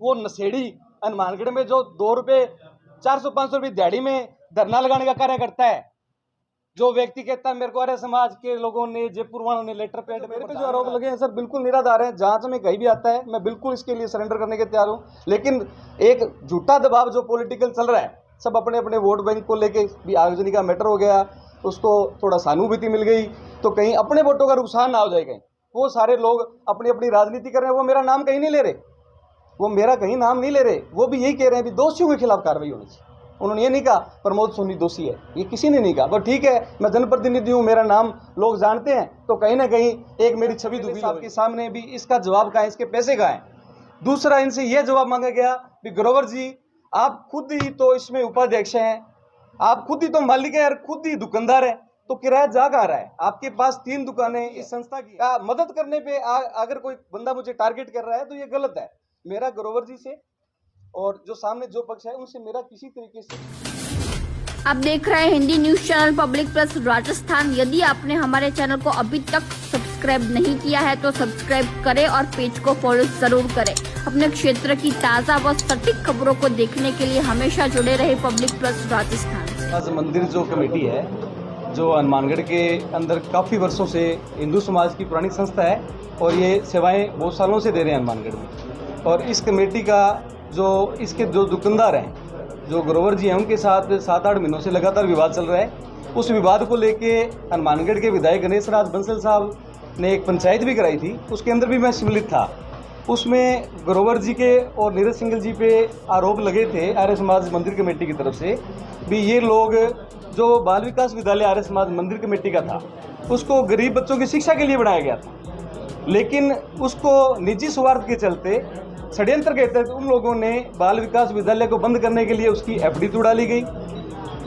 वो नशेड़ी हनुमानगढ़ में जो 2 रुपये 400-500 रुपये दिहाड़ी में धरना लगाने का कार्य करता है, जो व्यक्ति कहता है मेरे को आर्य समाज के लोगों ने, जयपुर वालों ने लेटर पैड मेरे पे जो आरोप लगे हैं सर बिल्कुल निराधार है। जांच में कहीं भी आता है, मैं बिल्कुल इसके लिए सरेंडर करने के तैयार हूँ। लेकिन एक झूठा दबाव जो पॉलिटिकल चल रहा है, सब अपने अपने वोट बैंक को लेके भी आयोजन का मैटर हो गया, उसको थोड़ा सहानुभूति मिल गई तो कहीं अपने वोटों का नुकसान ना हो जाए। कहीं वो सारे लोग अपनी अपनी राजनीति कर रहे हैं, वो मेरा नाम कहीं नहीं ले रहे, वो मेरा कहीं नाम नहीं ले रहे, वो भी यही कह रहे हैं भी दोषियों के खिलाफ कार्रवाई होनी चाहिए। उन्होंने ये नहीं कहा प्रमोद सोनी दोषी है, ये किसी ने नहीं कहा। पर ठीक है, मैं जनप्रतिनिधि हूँ, मेरा नाम लोग जानते हैं, तो कहीं ना कहीं एक मेरी छवि दुबी आपके सामने भी इसका जवाब कहाँ है, इसके पैसे कहाँ हैं। दूसरा, इनसे यह जवाब मांगा गया कि ग्रोवर जी आप खुद ही तो इसमें उपाध्यक्ष हैं, आप खुद ही तो मालिक हैं और खुद ही दुकानदार हैं, तो किराया जा कहाँ रहा है? आपके पास 3 दुकानें इस संस्था की, मदद करने पे अगर कोई बंदा मुझे टारगेट कर रहा है तो ये गलत है। मेरा ग्रोवर जी से और जो सामने जो पक्ष है उनसे मेरा किसी तरीके से। आप देख रहे हैं Hindi news channel public plus Rajasthan. यदि आपने हमारे चैनल को अभी तक सब्सक्राइब नहीं किया है तो सब्सक्राइब करें और पेज को फॉलो जरूर करें। अपने क्षेत्र की ताज़ा व सटीक खबरों को देखने के लिए हमेशा जुड़े रहे पब्लिक प्लस राजस्थान। आज मंदिर जो कमेटी है, जो हनुमानगढ़ के अंदर काफ़ी वर्षों से हिंदू समाज की पुरानी संस्था है और ये सेवाएं बहुत सालों से दे रहे हैं हनुमानगढ़ में। और इस कमेटी का जो इसके जो दुकानदार हैं, जो ग्रोवर जी हैं, उनके साथ 7-8 महीनों से लगातार विवाद चल रहा है। उस विवाद को लेके हनुमानगढ़ के विधायक गणेश राज बंसल साहब ने एक पंचायत भी कराई थी, उसके अंदर भी मैं सम्मिलित था। उसमें ग्रोवर जी के और नीरज सिंघल जी पे आरोप लगे थे आर्य समाज मंदिर कमेटी की तरफ से भी ये लोग, जो बाल विकास विद्यालय आर्य समाज मंदिर कमेटी का था, उसको गरीब बच्चों की शिक्षा के लिए बनाया गया था, लेकिन उसको निजी स्वार्थ के चलते षड्यंत्र के तहत उन लोगों ने बाल विकास विद्यालय को बंद करने के लिए उसकी एफडी तोड़ा ली गई।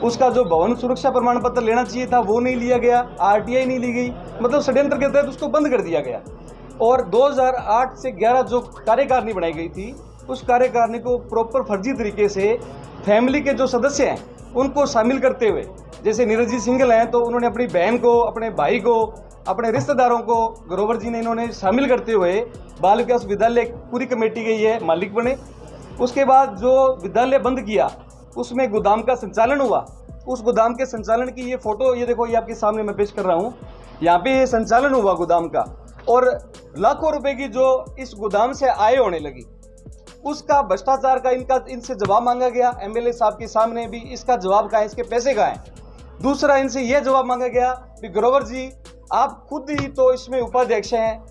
उसका जो भवन सुरक्षा प्रमाण पत्र लेना चाहिए था वो नहीं लिया गया, आरटीआई नहीं ली गई, मतलब षड्यंत्र के तहत उसको बंद कर दिया गया। और 2008 से 11 जो कार्यकारिणी बनाई गई थी, उस कार्यकारिणी को प्रॉपर फर्जी तरीके से फैमिली के जो सदस्य हैं उनको शामिल करते हुए, जैसे नीरज जी सिंघल हैं तो उन्होंने अपनी बहन को, अपने भाई को, अपने रिश्तेदारों को ग्रोवर जी ने इन्होंने शामिल करते हुए बाल विकास विद्यालय पूरी कमेटी के ये मालिक बने। उसके बाद जो विद्यालय बंद किया उसमें गोदाम का संचालन हुआ। उस गोदाम के संचालन की ये फोटो, ये देखो, ये आपके सामने मैं पेश कर रहा हूँ। यहाँ पे ये संचालन हुआ गोदाम का और लाखों रुपए की जो इस गोदाम से आय होने लगी, उसका भ्रष्टाचार का इनसे जवाब मांगा गया। एमएलए साहब के सामने भी इसका जवाब कहाँ है, इसके पैसे कहाँ हैं। दूसरा, इनसे यह जवाब मांगा गया कि ग्रोवर जी आप खुद ही तो इसमें उपाध्यक्ष हैं,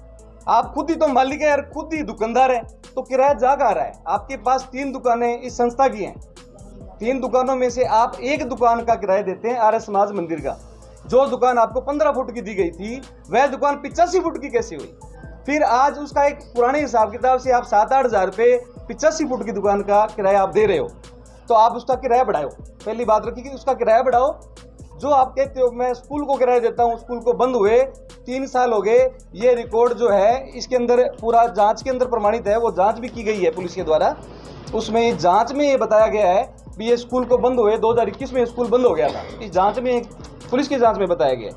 आप खुद ही तो मालिक हैं और खुद ही दुकानदार हैं, तो किराया जा कहाँ रहा है? आपके पास 3 दुकानें इस संस्था की हैं, 3 दुकानों में से आप एक दुकान का किराया देते हैं आर्य समाज मंदिर का। जो दुकान आपको 15 फुट की दी गई थी वह दुकान 85 फुट की कैसे हुई? फिर आज उसका एक पुराने हिसाब किताब से आप 7-8 हज़ार रुपये 85 फुट की दुकान का किराया आप दे रहे हो, तो आप उसका किराया बढ़ाओ। पहली बात रखिए कि उसका किराया बढ़ाओ। जो आप कहते हो मैं स्कूल को किराया देता हूँ, स्कूल को बंद हुए 3 साल हो गए, ये रिकॉर्ड जो है इसके अंदर पूरा जांच के अंदर प्रमाणित है, वो जांच भी की गई है पुलिस के द्वारा। उसमें जांच में ये बताया गया है कि ये स्कूल को बंद हुए 2021 में स्कूल बंद हो गया था, इस जांच में, पुलिस की जांच में बताया गया।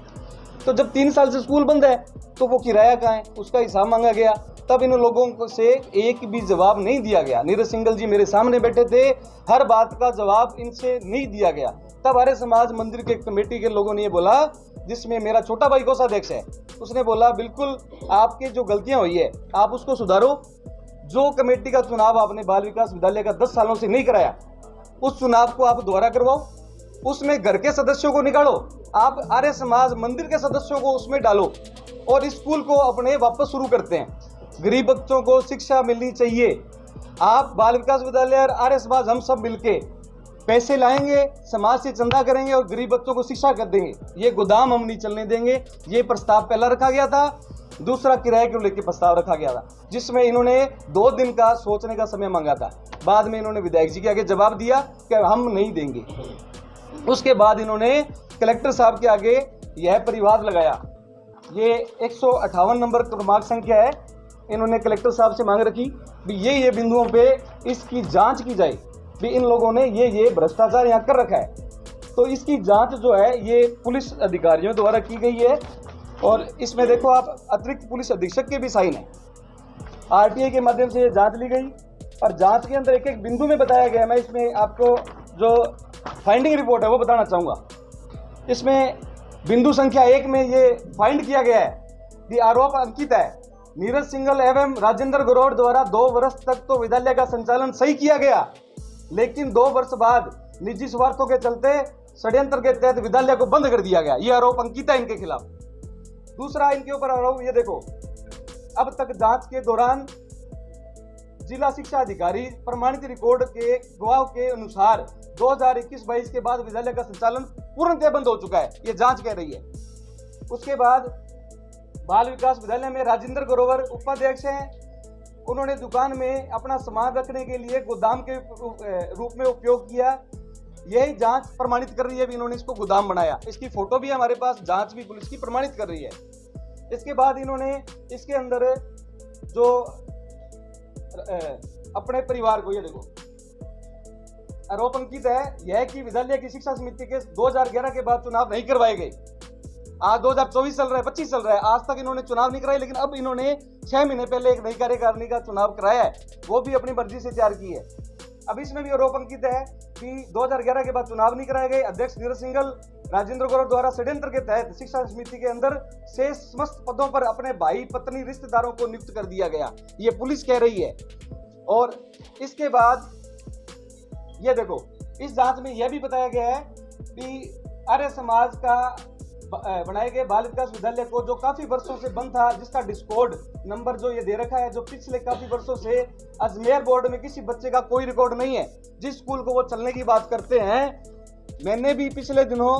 तो जब 3 साल से स्कूल बंद है तो वो किराया कहाँ है, उसका हिसाब मांगा गया। तब इन लोगों से एक भी जवाब नहीं दिया गया। नीरज सिंघल जी मेरे सामने बैठे थे, हर बात का जवाब इनसे नहीं दिया गया। तब आर्य समाज मंदिर के कमेटी के लोगों ने ये बोला, जिसमें मेरा छोटा भाई कोषाध्यक्ष है, उसने बोला बिल्कुल आपकी जो गलतियां हुई है आप उसको सुधारो। जो कमेटी का चुनाव आपने बाल विकास विद्यालय का 10 सालों से नहीं कराया, उस चुनाव को आप दोबारा करवाओ, उसमें घर के सदस्यों को निकालो, आप आर्य समाज मंदिर के सदस्यों को उसमें डालो और स्कूल को अपने वापस शुरू करते हैं। गरीब बच्चों को शिक्षा मिलनी चाहिए। आप बाल विकास विद्यालय और आर्य समाज हम सब मिलके पैसे लाएंगे, समाज से चंदा करेंगे और गरीब बच्चों को शिक्षा कर देंगे। ये गोदाम हम नहीं चलने देंगे। ये प्रस्ताव पहला रखा गया था। दूसरा, किराए को लेकर प्रस्ताव रखा गया था, जिसमें इन्होंने 2 दिन का सोचने का समय मांगा था। बाद में इन्होंने विधायक जी के आगे जवाब दिया कि हम नहीं देंगे। उसके बाद इन्होंने कलेक्टर साहब के आगे यह परिवाद लगाया। ये 158 नंबर क्रमांक संख्या है। इन्होंने कलेक्टर साहब से मांग रखी भी ये बिंदुओं पे इसकी जांच की जाए, भी इन लोगों ने ये भ्रष्टाचार यहाँ कर रखा है। तो इसकी जांच जो है ये पुलिस अधिकारियों द्वारा की गई है और इसमें देखो आप, अतिरिक्त पुलिस अधीक्षक के भी साइन है। आरटीआई के माध्यम से ये जांच ली गई और जांच के अंदर एक एक बिंदु में बताया गया। मैं इसमें आपको जो फाइंडिंग रिपोर्ट है वो बताना चाहूँगा। इसमें बिंदु संख्या 1 में ये फाइंड किया गया है कि आरोप अंकित है नीरज सिंघल एवं राजेंद्र गौड़ द्वारा 2 वर्ष तक तो विद्यालय का संचालन सही किया गया, लेकिन 2 वर्ष बाद निजी स्वार्थों के चलते षड्यंत्र के तहत विद्यालय को बंद कर दिया गया। ये आरोप अंकित है इनके खिलाफ। दूसरा इनके ऊपर आरोप ये देखो, अब तक जांच के दौरान जिला शिक्षा अधिकारी प्रमाणित रिकॉर्ड के गवाह के अनुसार 2021-22 के बाद विद्यालय का संचालन पूर्णतः बंद हो चुका है, ये जांच कह रही है। उसके बाद बाल विकास विद्यालय में राजेंद्र ग्रोवर उपाध्यक्ष हैं, उन्होंने दुकान में अपना सामान रखने के लिए गोदाम के रूप में उपयोग किया। यही जांच प्रमाणित कर रही है भी इन्होंने इसको गोदाम बनाया। इसकी फोटो भी हमारे पास, जांच भी पुलिस की प्रमाणित कर रही है। इसके बाद इन्होंने इसके अंदर जो अपने परिवार को, ये देखो आरोप अंकित है यह कि विद्यालय की शिक्षा समिति के 2011 के बाद चुनाव नहीं करवाए गए। आज 2024 चल रहा है, 25 चल रहा है, आज तक इन्होंने चुनाव नहीं कराए, लेकिन अब इन्होंने 6 महीने पहले एक नई कार्यकारिणी का चुनाव कराया है, वो भी अपनी मर्जी से तैयार की है। अब इसमें भी आरोप अंकित है कि 2011 के बाद चुनाव नहीं कराए गए। अध्यक्ष नीरज सिंघल राजेंद्र गौड़ द्वारा षड्यंत्र के तहत शिक्षा समिति के अंदर से समस्त पदों पर अपने भाई पत्नी रिश्तेदारों को नियुक्त कर दिया गया, ये पुलिस कह रही है। और इसके बाद ये देखो, इस जांच में यह भी बताया गया है कि आर्य समाज का बनाए गए बाल विकास विद्यालय को जो काफी वर्षों से बंद था, जिसका डिस्कॉर्ड नंबर जो ये दे रखा है, जो पिछले काफी वर्षों से अजमेर बोर्ड में किसी बच्चे का कोई रिकॉर्ड नहीं है, जिस स्कूल को वो चलने की बात करते हैं। मैंने भी पिछले दिनों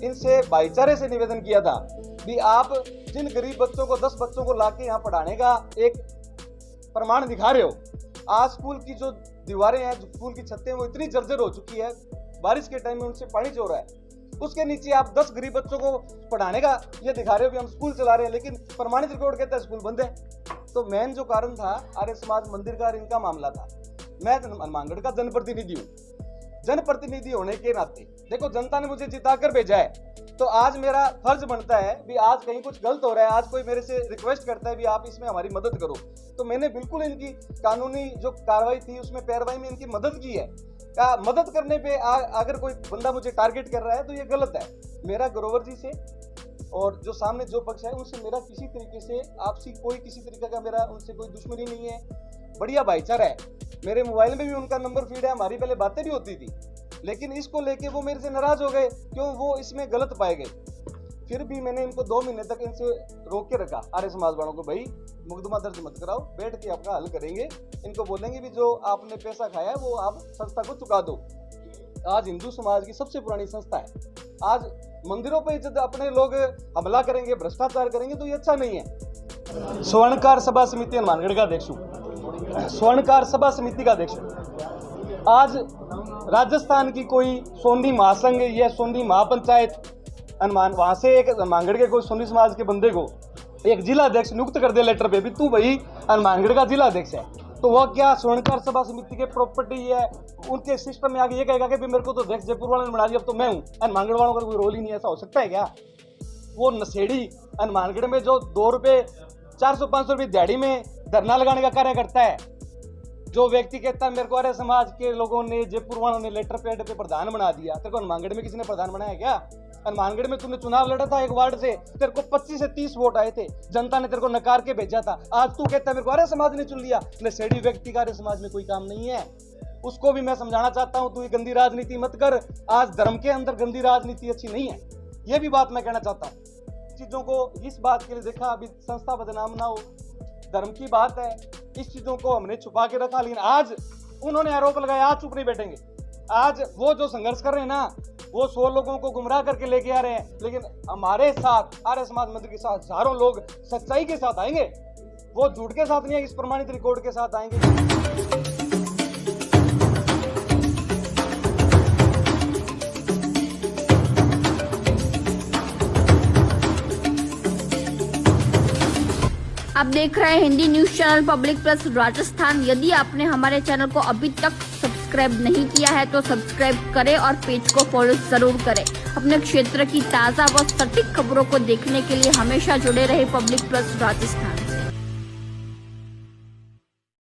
इनसे भाईचारे से निवेदन किया था कि आप जिन गरीब बच्चों को 10 बच्चों को लाके यहाँ पढ़ाने का एक प्रमाण दिखा रहे हो, आज स्कूल की जो दीवारें हैं, स्कूल की छतें, वो इतनी जर्जर हो चुकी है, बारिश के टाइम में उनसे पानी चो रहा है, उसके नीचे आप 10 गरीब बच्चों को पढ़ाने का ये दिखा रहे हो कि हम स्कूल चला रहे हैं, लेकिन प्रमाणित रिकॉर्ड कहता है स्कूल बंद है। तो मेन जो कारण था आर्य समाज मंदिर का, इनका मामला था। मैं हनुमानगढ़ का जनप्रतिनिधि हूँ, जनप्रतिनिधि होने के नाते देखो जनता ने मुझे जिताकर भेजा है, तो आज मेरा फर्ज बनता है भी आज कहीं कुछ गलत हो रहा है, आज कोई मेरे से रिक्वेस्ट करता है भी आप इसमें हमारी मदद करो, तो मैंने बिल्कुल इनकी कानूनी जो कार्रवाई थी उसमें पैरवाई में इनकी मदद की है। मदद करने पे अगर कोई बंदा मुझे टारगेट कर रहा है तो ये गलत है। मेरा ग्रोवर जी से और जो सामने जो पक्ष है उनसे मेरा किसी तरीके से आपसी कोई किसी तरीके का मेरा उनसे कोई दुश्मनी नहीं है, बढ़िया भाईचारा है। मेरे मोबाइल में भी उनका नंबर फीड है, हमारी पहले बातें भी होती थी, लेकिन इसको लेके वो मेरे से नाराज हो गए, क्यों वो इसमें गलत पाए गए। फिर भी मैंने इनको 2 महीने तक इनसे रोक के रखा, आर्य समाज वालों को, भाई मुकदमा दर्ज मत कराओ, बैठ के आपका हल करेंगे। इनको बोलेंगे भी जो आपने पैसा खाया है वो आप संस्था को चुका दो। आज हिंदू समाज की सबसे पुरानी संस्था है, आज मंदिरों पर जब अपने लोग हमला करेंगे, भ्रष्टाचार करेंगे, तो ये अच्छा नहीं है। स्वर्णकार सभा समिति हनुमानगढ़ का अध्यक्ष हूँ, स्वर्णकार सभा समिति का अध्यक्ष हूँ। आज राजस्थान की कोई सोंधी महासंघ या सोंधी महापंचायत वहां से एक हनुमानगढ़ के कोई सोनी समाज के बंदे को एक जिला अध्यक्ष नियुक्त कर दे लेटर पे भी, तू भाई हनुमानगढ़ का जिला अध्यक्ष है, तो वह क्या स्वर्णकार सभा समिति के प्रॉपर्टी है, उनके सिस्टम में आगे ये कहेगा कि मेरे को तो अध्यक्ष जयपुर वालों ने बना दिया, अब तो मैं हूँ, हनुमानगढ़ वालों का कोई रोल ही नहीं है। ऐसा हो सकता है क्या? वो नशेड़ी हनुमानगढ़ में जो 2 रुपये 400-500 रुपये दिहाड़ी में धरना लगाने का कार्य करता है, जो व्यक्ति कहता है मेरे को आर्य समाज के लोगों ने, जयपुर वालों ने लेटर पैड पे प्रधान बना दिया, तेरे को हनुमानगढ़ में किसी ने प्रधान बनाया क्या? हनुमानगढ़ में तूने चुनाव लड़ा था एक वार्ड से, तेरे को 25 से 30 वोट आए थे, जनता ने तेरे को नकार के भेजा था, आज तू कहता है मेरे को आर्य समाज ने चुन लिया। नशेड़ी व्यक्ति का आर्य समाज में कोई काम नहीं है, उसको भी मैं समझाना चाहता हूं, तू ये गंदी राजनीति मत कर। आज धर्म के अंदर गंदी राजनीति अच्छी नहीं है, ये भी बात मैं कहना चाहता हूँ। चीजों को इस बात के लिए देखा, अभी संस्था बदनाम ना हो, धर्म की बात है, इस चीजों को हमने छुपा के रखा, लेकिन आज उन्होंने आरोप लगाया, आज चुप नहीं बैठेंगे। आज वो जो संघर्ष कर रहे हैं ना, वो 100 लोगों को गुमराह करके लेके आ रहे हैं, लेकिन हमारे साथ आर्य समाज मंदिर के साथ हजारों लोग सच्चाई के साथ आएंगे, वो झूठ के साथ नहीं है, इस प्रमाणित रिकॉर्ड के साथ आएंगे। आप देख रहे हैं Hindi news channel public plus Rajasthan. यदि आपने हमारे चैनल को अभी तक सब्सक्राइब नहीं किया है तो सब्सक्राइब करें और पेज को फॉलो जरूर करें। अपने क्षेत्र की ताज़ा व सटीक खबरों को देखने के लिए हमेशा जुड़े रहे पब्लिक प्लस राजस्थान।